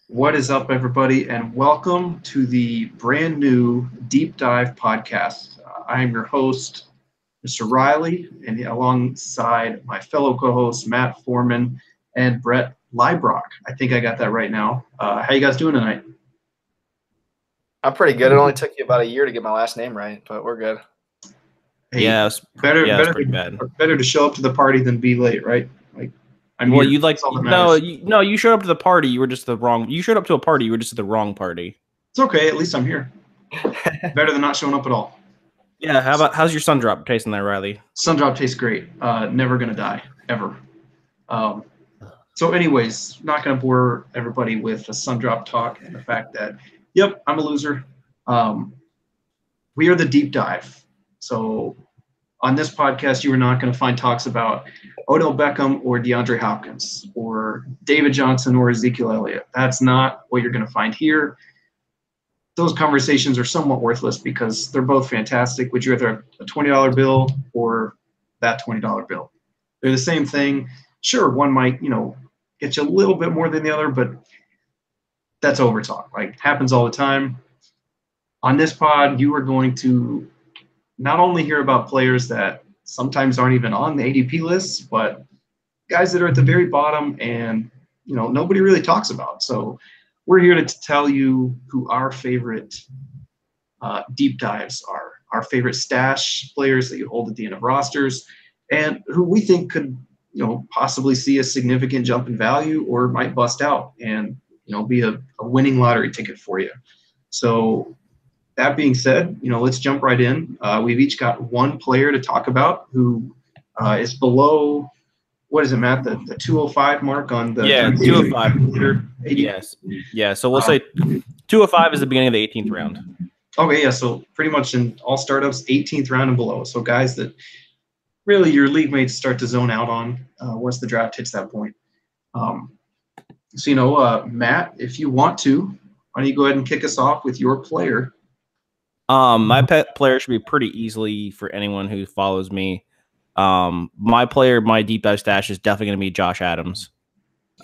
What is up, everybody, and welcome to the brand new Deep Dive podcast. I am your host, Mr. Riley, and alongside my fellow co-hosts, Matt Foreman and Brett Leibrock. I think I got that right now. How you guys doing tonight? I'm pretty good. It only took you about a year to get my last name right, but we're good. Hey, Yeah, it's pretty bad. Better to show up to the party than be late, right? You showed up to the party. You were just the wrong. You showed up to a party. You were just at the wrong party. It's okay. At least I'm here. Better than not showing up at all. Yeah. How's your sun drop tasting there, Riley? Sun drop tastes great. Never gonna die ever. So, anyways, not gonna bore everybody with a sun drop talk and the fact that, yep, I'm a loser. We are the Deep Dive. So, on this podcast, you are not going to find talks about Odell Beckham or DeAndre Hopkins or David Johnson or Ezekiel Elliott. That's not what you're going to find here. Those conversations are somewhat worthless because they're both fantastic. Would you rather have a $20 bill or that $20 bill? They're the same thing. Sure, one might, get you a little bit more than the other, but that's over talk. Like, happens all the time. On this pod, you are going to not only hear about players that sometimes aren't even on the ADP lists, but guys that are at the very bottom and, nobody really talks about. So we're here to tell you who our favorite deep dives are, our favorite stash players that you hold at the end of rosters, and who we think could, possibly see a significant jump in value or might bust out and, be a winning lottery ticket for you. So that being said, let's jump right in. We've each got one player to talk about who is below, what is it, Matt, the 205 mark on the 205. Yes. Yeah, so we'll say 205 is the beginning of the 18th round. Okay, yeah, so pretty much in all startups, 18th round and below. So guys that really your league mates start to zone out on once the draft hits that point. Matt, if you want to, why don't you go ahead and kick us off with your player? My pet player should be pretty easily for anyone who follows me. My player, my deep dive stash is definitely going to be Josh Adams.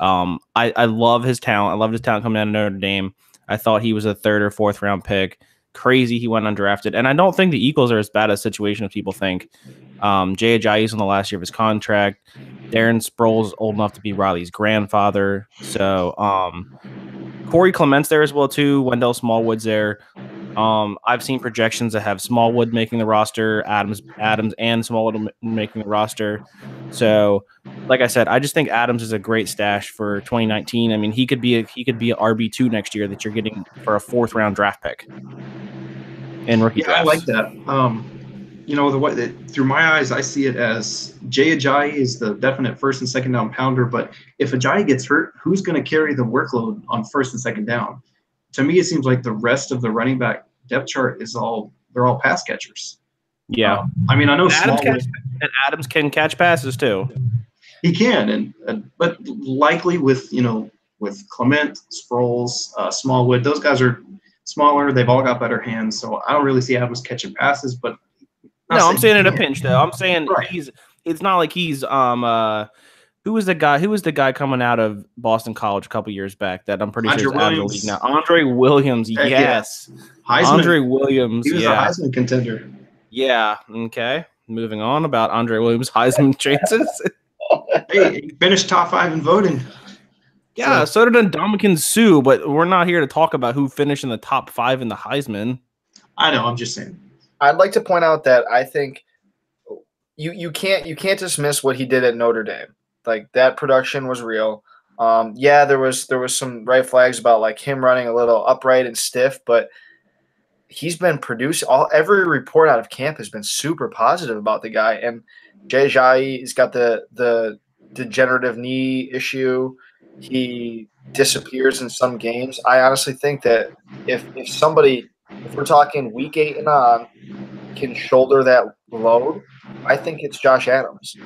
I love his talent. I loved his talent coming out of Notre Dame. I thought he was a 3rd or 4th round pick. Crazy he went undrafted. And I don't think the Eagles are as bad a situation as people think. Jay Ajayi's on the last year of his contract. Darren Sproles old enough to be Riley's grandfather. So Corey Clement's there as well too. Wendell Smallwood's there. I've seen projections that have Smallwood making the roster, Adams and Smallwood making the roster. So, like I said, I just think Adams is a great stash for 2019. I mean, he could be a RB2 next year that you're getting for a 4th round draft pick in rookie drafts. I like that. The way through my eyes, I see it as Jay Ajayi is the definite 1st and 2nd down pounder. But if Ajayi gets hurt, who's going to carry the workload on 1st and 2nd down? To me, it seems like the rest of the running back depth chart they're all pass catchers. Yeah. I know Adams can catch passes too. He can, but likely with Clement, Sproles, Smallwood, those guys are smaller. They've all got better hands, so I don't really see Adams catching passes. But I'm saying in a pinch though. I'm saying right. It's not like he's Who was the guy coming out of Boston College a couple years back that I'm pretty sure is out of the league now? Andre Williams, yes. Heisman. Andre Williams, he was a Heisman contender. Yeah. Okay. Moving on about Andre Williams' Heisman chances. Hey, he finished top 5 in voting. Yeah, so did Ndamukong Suh, but we're not here to talk about who finished in the top 5 in the Heisman. I know. I'm just saying. I'd like to point out that I think you can't dismiss what he did at Notre Dame. Like, that production was real. There was some red flags about like him running a little upright and stiff, but he's been produced. Every report out of camp has been super positive about the guy. And Jay Ajayi has got the degenerative knee issue. He disappears in some games. I honestly think that if we're talking week 8 and on, can shoulder that load, I think it's Josh Adams.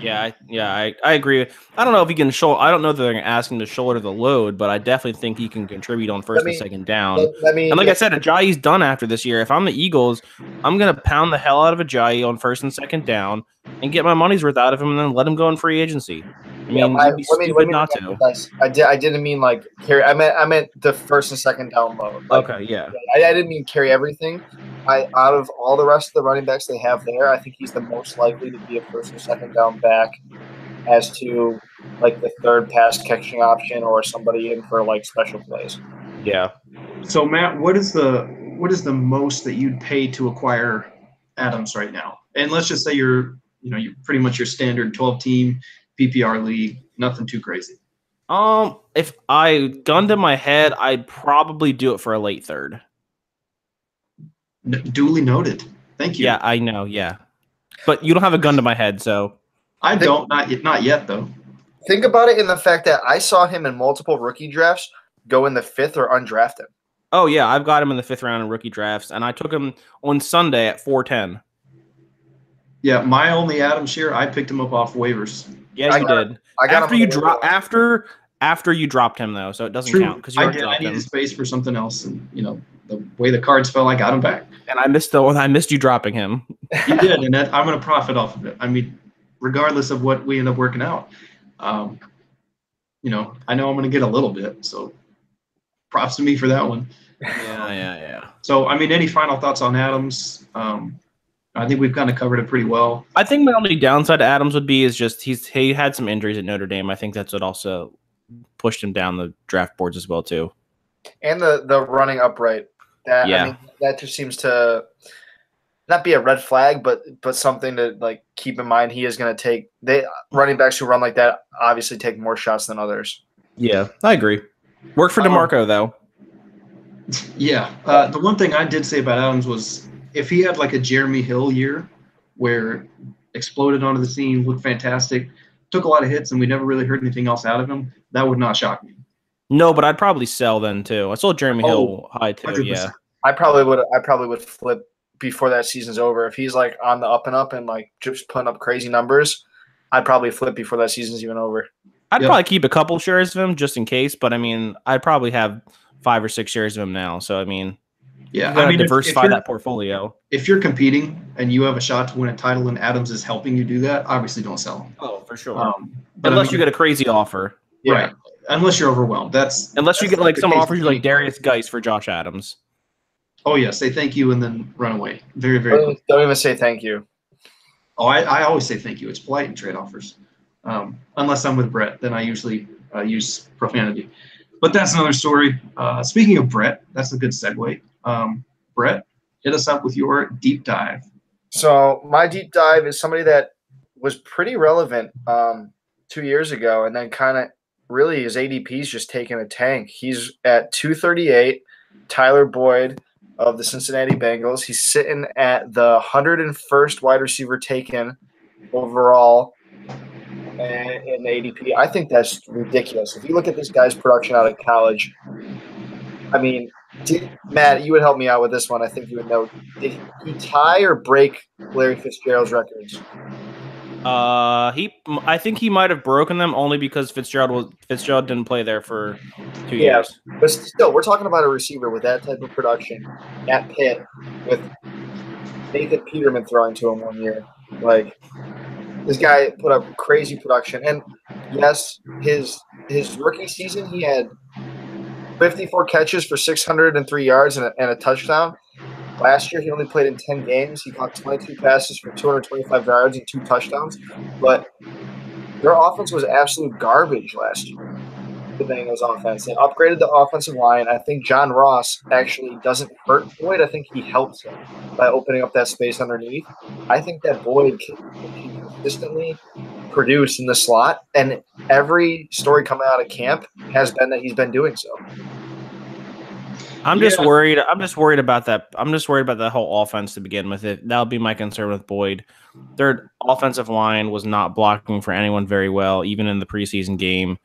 Yeah, I agree. I don't know if he can shoulder. I don't know that they're going to ask him to shoulder the load, but I definitely think he can contribute on 1st and 2nd down. And like I said, Ajayi's done after this year. If I'm the Eagles, I'm going to pound the hell out of Ajayi on 1st and 2nd down and get my money's worth out of him, and then let him go in free agency. I mean, you'd be stupid not to. I didn't mean like carry. I meant the first and second down load. Like, Okay, yeah. I didn't mean carry everything. Out of all the rest of the running backs they have there, I think he's the most likely to be a first or second down back as to like the third pass catching option or somebody in for like special plays. Yeah. So Matt, what is the most that you'd pay to acquire Adams right now? And let's just say you're pretty much your standard 12-team PPR league, nothing too crazy. If I gunned in my head, I'd probably do it for a late third. Duly noted. Thank you. Yeah, I know. Yeah, but you don't have a gun to my head, so I don't. Not yet, though. Think about it in the fact that I saw him in multiple rookie drafts go in the 5th or undrafted. Oh yeah, I've got him in the 5th round in rookie drafts, and I took him on Sunday at 410. Yeah, my only Adams year, I picked him up off waivers. Yeah, you did. I got after you dropped him though, so it doesn't count because you I dropped him. needed space for something else, and the way the cards fell, I got him back. And I missed you dropping him. You did, and I'm going to profit off of it. I mean, regardless of what we end up working out, I know I'm going to get a little bit. So, props to me for that one. Yeah. So, I mean, any final thoughts on Adams? I think we've kind of covered it pretty well. I think my only downside to Adams would be is just he had some injuries at Notre Dame. I think that's what also pushed him down the draft boards as well too. And the running upright. I mean, that just seems to not be a red flag, but something to like keep in mind. He is going to take running backs who run like that obviously take more shots than others. Yeah, I agree. Work for DeMarco though. Yeah, the one thing I did say about Adams was if he had like a Jeremy Hill year where exploded onto the scene, looked fantastic, took a lot of hits, and we never really heard anything else out of him, that would not shock me. No, but I'd probably sell then too. I sold Jeremy Hill high too. 100%. Yeah, I probably would flip before that season's over. If he's like on the up and up and like just putting up crazy numbers, I'd probably flip before that season's even over. I'd probably keep a couple shares of him just in case, but I mean, I'd probably have 5 or 6 shares of him now. So I mean, yeah, you gotta diversify that portfolio. If you're competing and you have a shot to win a title and Adams is helping you do that, obviously don't sell him. Oh, for sure. Unless you get a crazy offer. Yeah. Right. Unless you're overwhelmed. Unless you get like some offers like Darius Geis for Josh Adams. Oh yeah, say thank you and then run away. Very, very. Don't even say thank you. Oh, I always say thank you. It's polite in trade offers. Unless I'm with Brett, then I usually use profanity. But that's another story. Speaking of Brett, that's a good segue. Brett, hit us up with your deep dive. So my deep dive is somebody that was pretty relevant 2 years ago, and then kind of really his ADP's just taken a tank. He's at 238. Tyler Boyd of the Cincinnati Bengals. He's sitting at the 101st wide receiver taken overall in the ADP. I think that's ridiculous. If you look at this guy's production out of college, I mean, Matt, you would help me out with this one. I think you would know. Did he tie or break Larry Fitzgerald's records? I think he might have broken them only because Fitzgerald didn't play there for 2 years. But still, we're talking about a receiver with that type of production at Pitt with Nathan Peterman throwing to him 1 year. Like, this guy put up crazy production. And yes, his rookie season, he had 54 catches for 603 yards and a touchdown. Last year, he only played in 10 games. He caught 22 passes for 225 yards and 2 touchdowns. But their offense was absolute garbage last year, the Bengals offense. They upgraded the offensive line. I think John Ross actually doesn't hurt Boyd. I think he helps him by opening up that space underneath. I think that Boyd can consistently produce in the slot, and every story coming out of camp has been that he's been doing so. I'm just worried. I'm just worried about that. I'm just worried about that whole offense to begin with. That would be my concern with Boyd. Their offensive line was not blocking for anyone very well, even in the preseason game.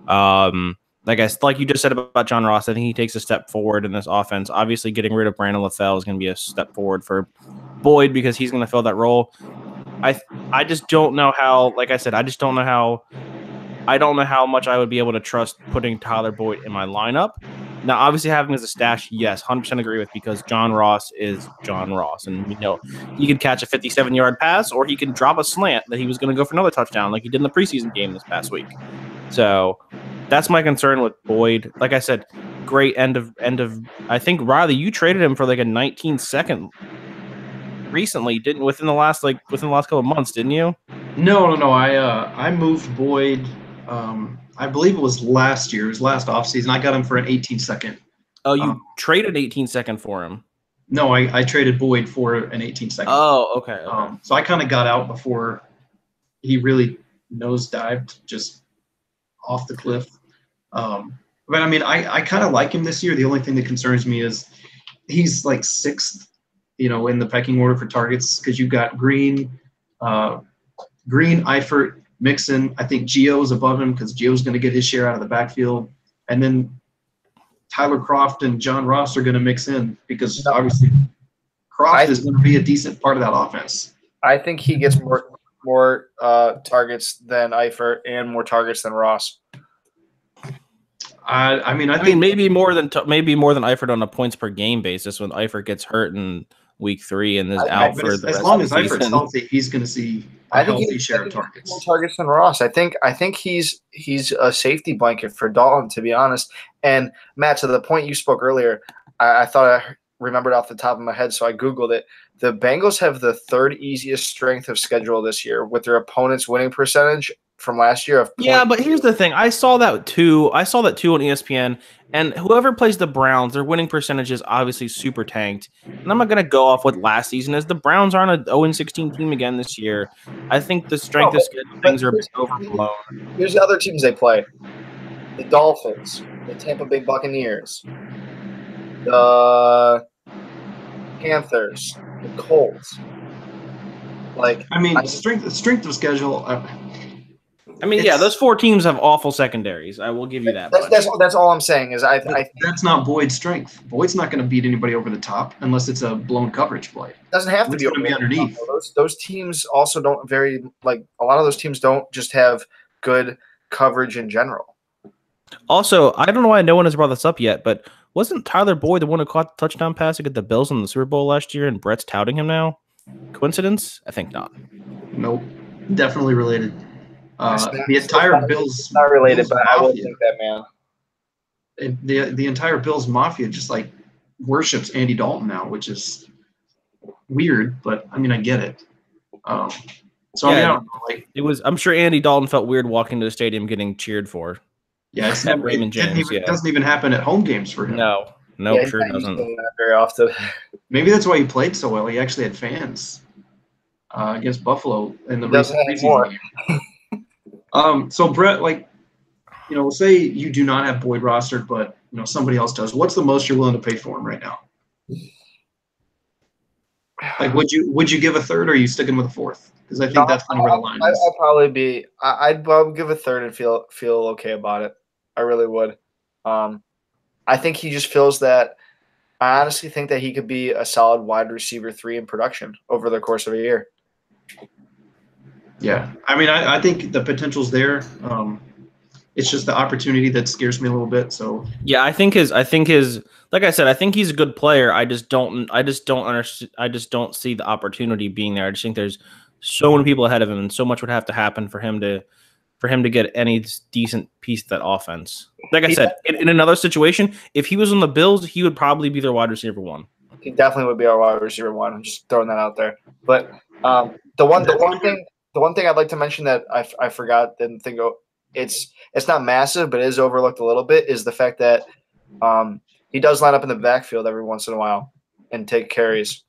Like you just said about John Ross, I think he takes a step forward in this offense. Obviously, getting rid of Brandon LaFell is going to be a step forward for Boyd because he's going to fill that role. I just don't know how. Like I said, I don't know how much I would be able to trust putting Tyler Boyd in my lineup. Now, obviously, having him as a stash, yes, 100% agree with, because John Ross is John Ross, and we know he could catch a 57-yard pass, or he can drop a slant that he was going to go for another touchdown, like he did in the preseason game this past week. So that's my concern with Boyd. Like I said, great end of. I think Riley, you traded him for like a 19-second recently, didn't within the last couple of months, didn't you? No. I moved Boyd. I believe it was last year. It was last offseason. I got him for an 18-second. Oh, you traded 18-second for him? No, I traded Boyd for an 18-second. Oh, okay. So I kind of got out before he really nosedived just off the cliff. But I mean, I kind of like him this year. The only thing that concerns me is he's like 6th, in the pecking order for targets, because you've got Green, Eifert, Mixon. I think Gio's above him because Gio's going to get his share out of the backfield. And then Tyler Kroft and John Ross are going to mix in because obviously Kroft is going to be a decent part of that offense. I think he gets more targets than Eifert and more targets than Ross. I mean, maybe more than Eifert on a points per game basis when Eifert gets hurt in week 3 and is out for the rest of the season. As long as Eifert's healthy, he's going to see a healthy share of targets. More targets than Ross. I think he's a safety blanket for Dalton, to be honest. And Matt, to the point you spoke earlier, I thought I remembered off the top of my head, so I Googled it. The Bengals have the 3rd easiest strength of schedule this year, with their opponent's winning percentage from last year of but here's the thing. I saw that too on ESPN, and whoever plays the Browns, their winning percentage is obviously super tanked. And I'm not going to go off what last season is. The Browns aren't a 0-16 team again this year. I think the strength of schedule things are a bit overblown. Here's the other teams they play: the Dolphins, the Tampa Bay Buccaneers, the Panthers, the Colts. Strength of schedule. Those 4 teams have awful secondaries. I will give you that. That's all I'm saying is I that's not Boyd's strength. Boyd's not going to beat anybody over the top unless it's a blown coverage play. It doesn't have to be underneath. Those teams also don't a lot of those teams don't just have good coverage in general. Also, I don't know why no one has brought this up yet, but wasn't Tyler Boyd the one who caught the touchdown pass against the Bills in the Super Bowl last year, and Brett's touting him now? Coincidence? I think not. Nope. Definitely related. The entire Bills not related, but I will think that, man. The entire Bills mafia just worships Andy Dalton now, which is weird, but I mean I get it. I don't know, I'm sure Andy Dalton felt weird walking to the stadium getting cheered for. Yeah, Raymond James. It doesn't even happen at home games for him. No, sure doesn't. Not very often. Maybe that's why he played so well. He actually had fans against Buffalo in the recent preseason game. So Brett, say you do not have Boyd rostered, but somebody else does. What's the most you're willing to pay for him right now? Would you give a 3rd, or are you sticking with a 4th? Because I think that's kind of where the line is. I'd probably be. I'd give a 3rd and feel okay about it. I really would. I think he just feels that. I honestly think that he could be a solid wide receiver 3 in production over the course of a year. Yeah, I mean, I think the potential's there. It's just the opportunity that scares me a little bit. So yeah, I think his, like I said, I think he's a good player. I just don't understand. I just don't see the opportunity being there. I just think there's so many people ahead of him, and so much would have to happen for him to get any decent piece of that offense. Like I said, in another situation, if he was on the Bills, he would probably be their wide receiver 1. He definitely would be our wide receiver 1. I'm just throwing that out there. But the one thing I'd like to mention that I forgot, didn't think of, it's not massive, but it is overlooked a little bit, is the fact that he does line up in the backfield every once in a while and take carries.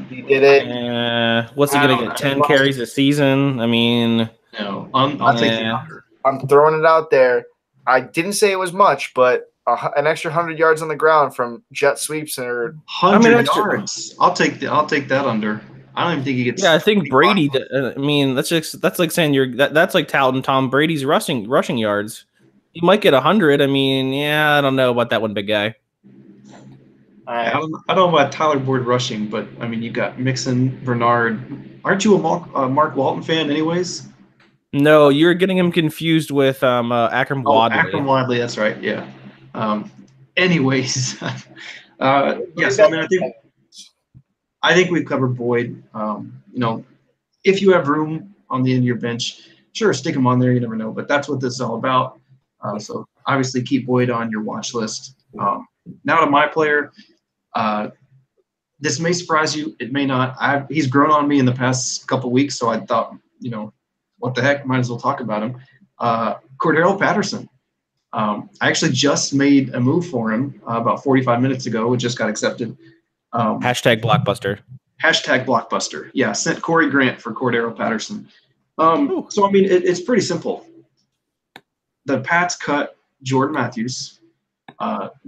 He did it. What's he going to get? 10 carries a season? I mean, no, I'll take the under. I'm throwing it out there. I didn't say it was much, but an extra 100 yards on the ground from jet sweeps or 100 yards. I'll take that under. I don't even think he gets. Yeah, I think Brady. I mean, that's like saying that's like touting Tom Brady's rushing yards. He might get 100. I mean, yeah, I don't know about that one, big guy. I don't know about Tyler Boyd rushing, but I mean, you got Mixon, Bernard. Aren't you a Mark Walton fan, anyways? No, you're getting him confused with Akram Wadley. Akram Wadley, that's right. Yeah. Anyways, so I mean, I think we've covered Boyd. If you have room on the end of your bench, sure, stick him on there. You never know, but that's what this is all about. So obviously, keep Boyd on your watch list. Now to my player. This may surprise you. It may not. He's grown on me in the past couple of weeks, so I thought, what the heck? Might as well talk about him. Cordero Patterson. I actually just made a move for him about 45 minutes ago. It just got accepted. Hashtag blockbuster. Hashtag blockbuster. Yeah, sent Corey Grant for Cordero Patterson. So, I mean, it's pretty simple. The Pats cut Jordan Matthews.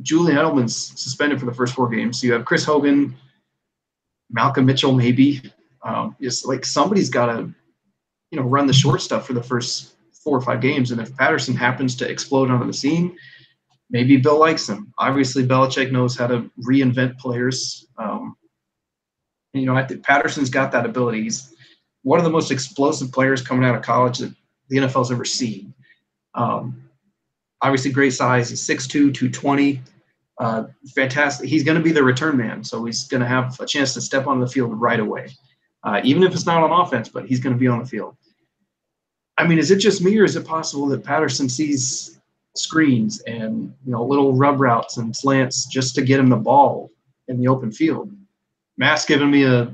Julian Edelman's suspended for the first 4 games. So you have Chris Hogan, Malcolm Mitchell, maybe. It's like somebody's got to, run the short stuff for the first 4 or 5 games. And if Patterson happens to explode onto the scene, maybe Bill likes him. Obviously, Belichick knows how to reinvent players. I think Patterson's got that ability. He's one of the most explosive players coming out of college that the NFL's ever seen. Obviously, great size. He's 6'2", 220. Fantastic. He's going to be the return man, so he's going to have a chance to step on the field right away, even if it's not on offense, but he's going to be on the field. I mean, is it just me, or is it possible that Patterson sees screens and little rub routes and slants just to get him the ball in the open field? Matt's giving me a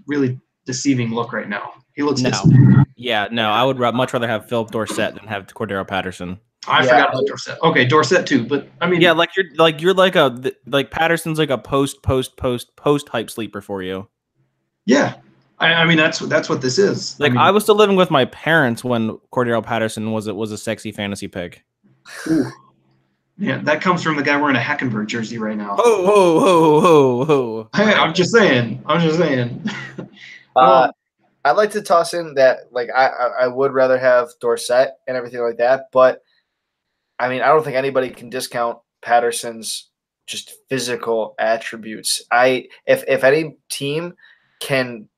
really deceiving look right now. He looks deceiving. Yeah, no, I would much rather have Philip Dorsett than have Cordero Patterson. I forgot about Dorsett. Okay, Dorsett too, but I mean, yeah, you're like Patterson's like a post hype sleeper for you. Yeah, I mean that's what this is. Like I was still living with my parents when Cordero Patterson was a sexy fantasy pick. Ooh. Yeah, that comes from the guy wearing a Hackenberg jersey right now. Oh. Hey, I'm just saying. I'd like to toss in that I would rather have Dorsett and everything like that, but I mean, I don't think anybody can discount Patterson's just physical attributes. If any team can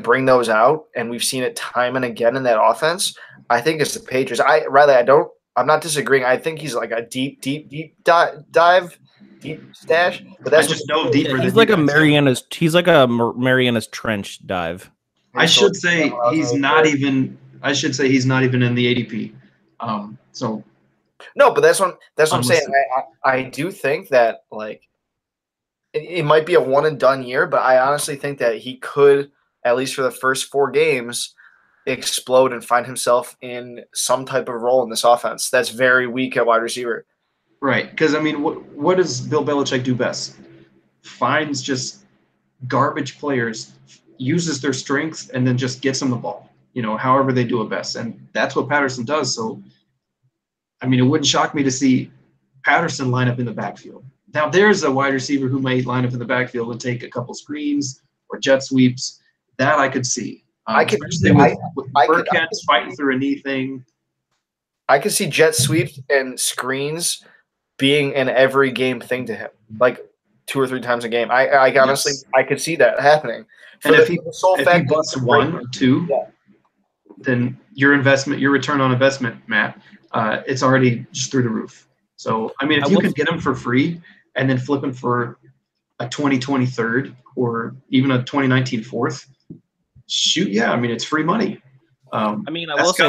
bring those out, and we've seen it time and again in that offense, I think it's the Patriots. I'm not disagreeing. I think he's like a deep dive, deep stash. But that's just no deeper. He's like a Mariana's. He's like a Mariana's Trench dive. I should say he's not even in the ADP. So. No, but that's what I'm saying. I do think that it might be a one and done year, but I honestly think that he could, at least for the first 4 games, explode and find himself in some type of role in this offense that's very weak at wide receiver. Right, because I mean, what does Bill Belichick do best? Finds just garbage players, uses their strengths, and then just gets them the ball. However they do it best, and that's what Patterson does. So. I mean, it wouldn't shock me to see Patterson line up in the backfield. Now, there's a wide receiver who may line up in the backfield and take a couple screens or jet sweeps. That I could see. Especially with Burkhead's fighting through a knee thing. I could see jet sweeps and screens being an every game thing to him, like 2 or 3 times a game. I honestly, I could see that happening. And if he busts 1 or 2, then your return on investment, Matt, it's already just through the roof. So, I mean, if you could get him for free and then flip him for a 2020 third or even a 2019 fourth, shoot, yeah, I mean, it's free money. I mean, I will say,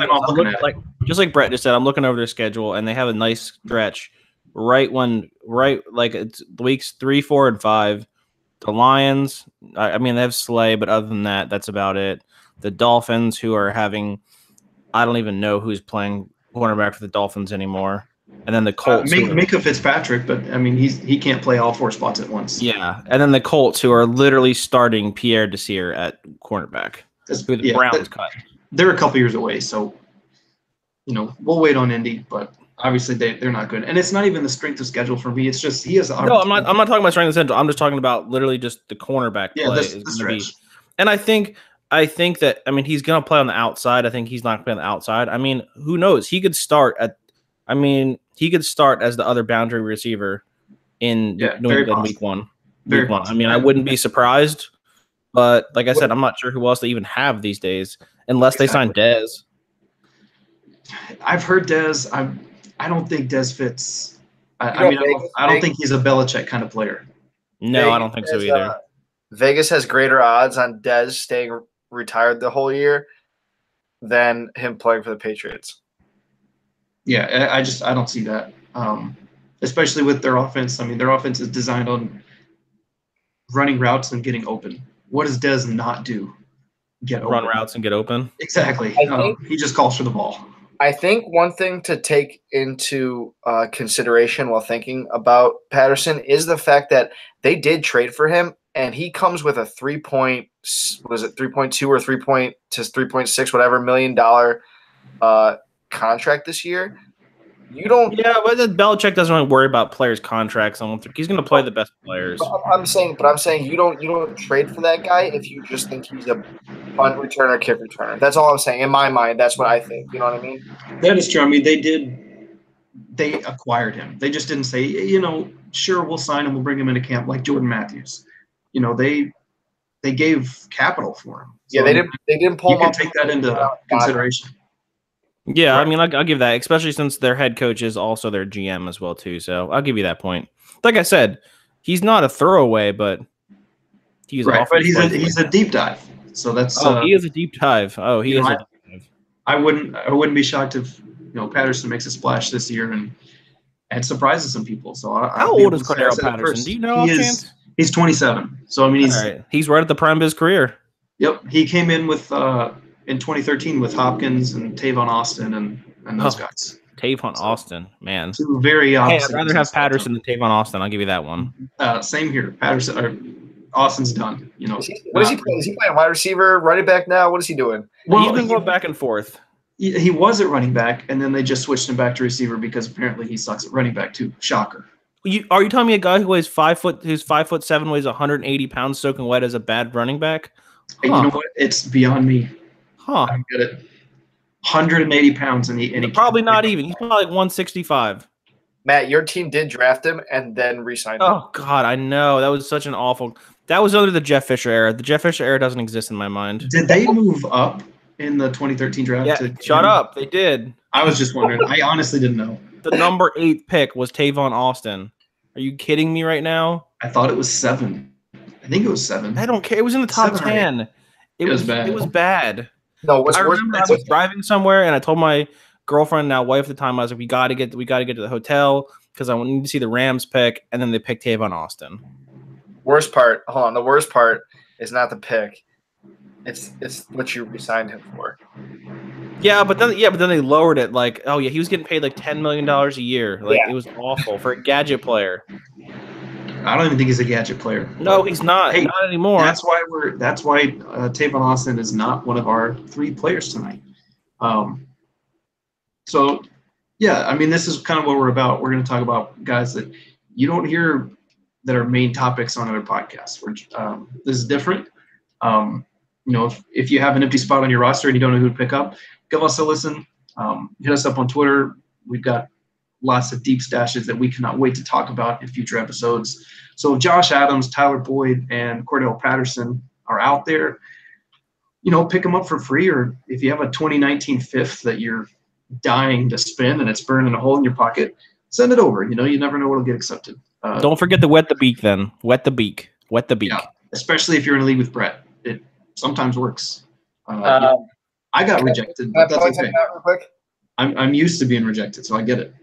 just like Brett just said, I'm looking over their schedule, and they have a nice stretch it's weeks 3, 4, and 5. The Lions, I mean, they have Slay, but other than that, that's about it. The Dolphins, who are having, I don't even know who's playing cornerback for the Dolphins anymore. And then the Colts. Mika Fitzpatrick, but I mean, he can't play all 4 spots at once. Yeah, and then the Colts, who are literally starting Pierre Desir at cornerback, who the Browns cut. They're a couple years away, so we'll wait on Indy, but obviously they're not good. And it's not even the strength of schedule for me. It's just he has. No, I'm not talking about strength of schedule. I'm just talking about literally just the cornerback play. Yeah, the stretch. And I think that, I mean, he's going to play on the outside. I think he's not going to play on the outside. I mean, who knows? He could start as the other boundary receiver in New England week one. I mean, I wouldn't be surprised, but like I said, I'm not sure who else they even have these days unless they sign Dez. I've heard Dez. I don't think Dez fits I mean, I don't think he's a Belichick kind of player. No, I don't think so either. Vegas has greater odds on Dez staying retired the whole year than him playing for the Patriots. Yeah, I don't see that. Especially with their offense. I mean, their offense is designed on running routes and getting open. What does Dez not do? Run routes and get open. Exactly. He just calls for the ball. I think one thing to take into consideration while thinking about Patterson is the fact that they did trade for him, and he comes with a 3.2 or 3.6 whatever $1 million contract this year. You don't. Yeah, but Belichick doesn't really worry about players' contracts. I don't think he's going to play the best players. I'm saying you don't trade for that guy if you just think he's a punt returner, kick returner. That's all I'm saying. In my mind, that's what I think. You know what I mean? That is true. I mean, they acquired him. They just didn't say, sure, we'll sign him, we'll bring him into camp like Jordan Matthews. They gave capital for him. So yeah, they didn't pull him up. You can take that into consideration. Yeah, I mean, I'll give that, especially since their head coach is also their GM as well, too. So I'll give you that point. Like I said, he's not a throwaway, but he's right. But he's a deep dive. So that's he is a deep dive. Oh, he is a deep dive. I wouldn't be shocked if Patterson makes a splash this year and surprises some people. So how old is Cordarrelle Patterson? Do you know? He's 27. So I mean, he's right at the prime of his career. Yep, he came in with in 2013 with Hopkins and Tavon Austin and those guys. Tavon Austin, man. Two very opposite. Hey, I'd rather have Patterson than Tavon Austin. I'll give you that one. Same here. Patterson or Austin's done. What is he playing? Is he playing wide receiver, running back now? What is he doing? Well, he's been going back and forth. He was at running back, and then they just switched him back to receiver because apparently he sucks at running back too. Shocker. Are you telling me a guy who weighs 5'7", weighs 180 pounds, soaking wet, is a bad running back? Hey, you know what? It's beyond me. Huh? I get it. 180 pounds and he probably not even. He's probably like 165. Matt, your team did draft him and then re-signed him. Oh God, I know that was such an awful. That was under the Jeff Fisher era. The Jeff Fisher era doesn't exist in my mind. Did they move up in the 2013 draft? Yeah, shut up. They did. I was just wondering. I honestly didn't know. The number 8 pick was Tavon Austin. Are you kidding me right now? I thought it was 7. I think it was 7. I don't care. It was in the top 10. It was bad. It was bad. No, I remember I was driving somewhere and I told my girlfriend, now wife at the time, I was like, we got to get to the hotel because I need to see the Rams pick, and then they picked Tavon Austin. Worst part, hold on. The worst part is not the pick. It's what you re-signed him for. Yeah, but then they lowered it. Like, oh yeah, he was getting paid like $10 million a year. Like It was awful for a gadget player. I don't even think he's a gadget player. No, he's not. Not anymore. That's why Tavon Austin is not one of our 3 players tonight. So yeah, I mean, this is kind of what we're about. We're going to talk about guys that you don't hear that are main topics on other podcasts. This is different. If you have an empty spot on your roster and you don't know who to pick up, give us a listen. Hit us up on Twitter. We've got lots of deep stashes that we cannot wait to talk about in future episodes. So if Josh Adams, Tyler Boyd, and Cordarrelle Patterson are out there, pick them up for free. Or if you have a 2019 fifth that you're dying to spin and it's burning a hole in your pocket, send it over. You never know what'll get accepted. Don't forget to wet the beak then. Wet the beak. Yeah, especially if you're in a league with Brett. It sometimes works. I got rejected, but that's okay. Real quick? I'm used to being rejected, so I get it.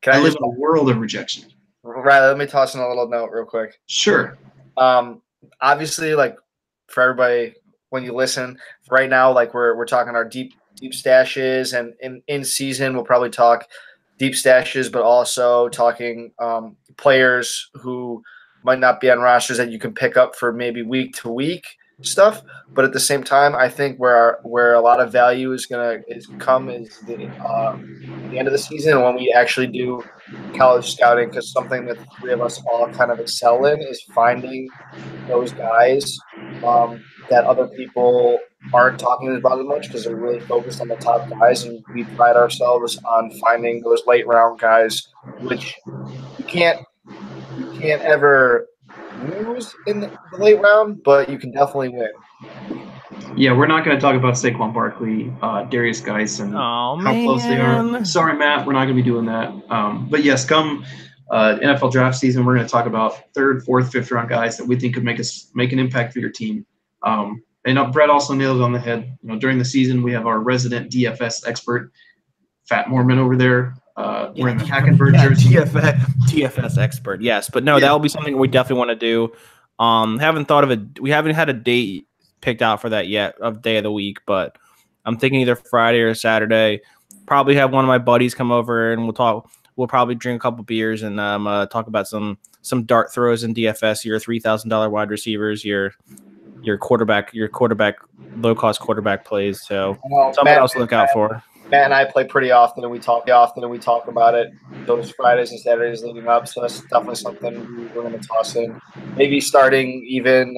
I live in a world of rejection. Riley, let me toss in a little note real quick. Sure. Obviously, like for everybody, when you listen right now, like we're talking our deep stashes, and in season we'll probably talk deep stashes, but also talking players who might not be on rosters that you can pick up for maybe week to week stuff. But at the same time, I think where a lot of value is the end of the season when we actually do college scouting, because something that the 3 of us all kind of excel in is finding those guys that other people aren't talking about as much because they're really focused on the top guys, and we pride ourselves on finding those late round guys, which you can't ever lose in the late round, but you can definitely win. Yeah, we're not going to talk about Saquon Barkley, Darius Geis, and how close they are. Sorry, Matt, we're not going to be doing that. But yes, come NFL draft season, we're going to talk about 3rd, 4th, 5th round guys that we think could make an impact for your team. And Brett also nailed it on the head. During the season, we have our resident DFS expert, Fat Mormon over there. We're in the Hackenberg jersey. DFS expert, yes. But no, that'll be something we definitely want to do. We haven't had a date picked out for that yet, of day of the week, but I'm thinking either Friday or Saturday. Probably have one of my buddies come over and we'll talk. We'll probably drink a couple beers and talk about some dart throws in DFS, your $3,000 wide receivers, your quarterback low cost quarterback plays. So something else to look out for. Matt and I play pretty often, and we talk about it those Fridays and Saturdays leading up. So that's definitely something we're going to toss in. Maybe starting even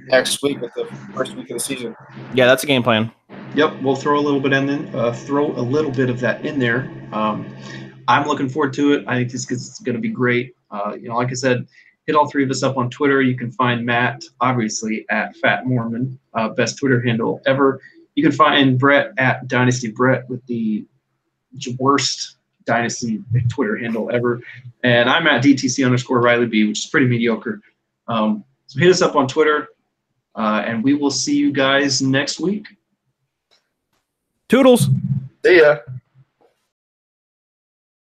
next week with the first week of the season. Yeah, that's a game plan. Yep, we'll throw a little bit of that in there. I'm looking forward to it. I think this is going to be great. Like I said, hit all 3 of us up on Twitter. You can find Matt, obviously, at Fat Mormon, best Twitter handle ever. You can find Brett at Dynasty Brett with the worst Dynasty Twitter handle ever. And I'm at DTC_Riley B, which is pretty mediocre. So hit us up on Twitter, and we will see you guys next week. Toodles. See ya.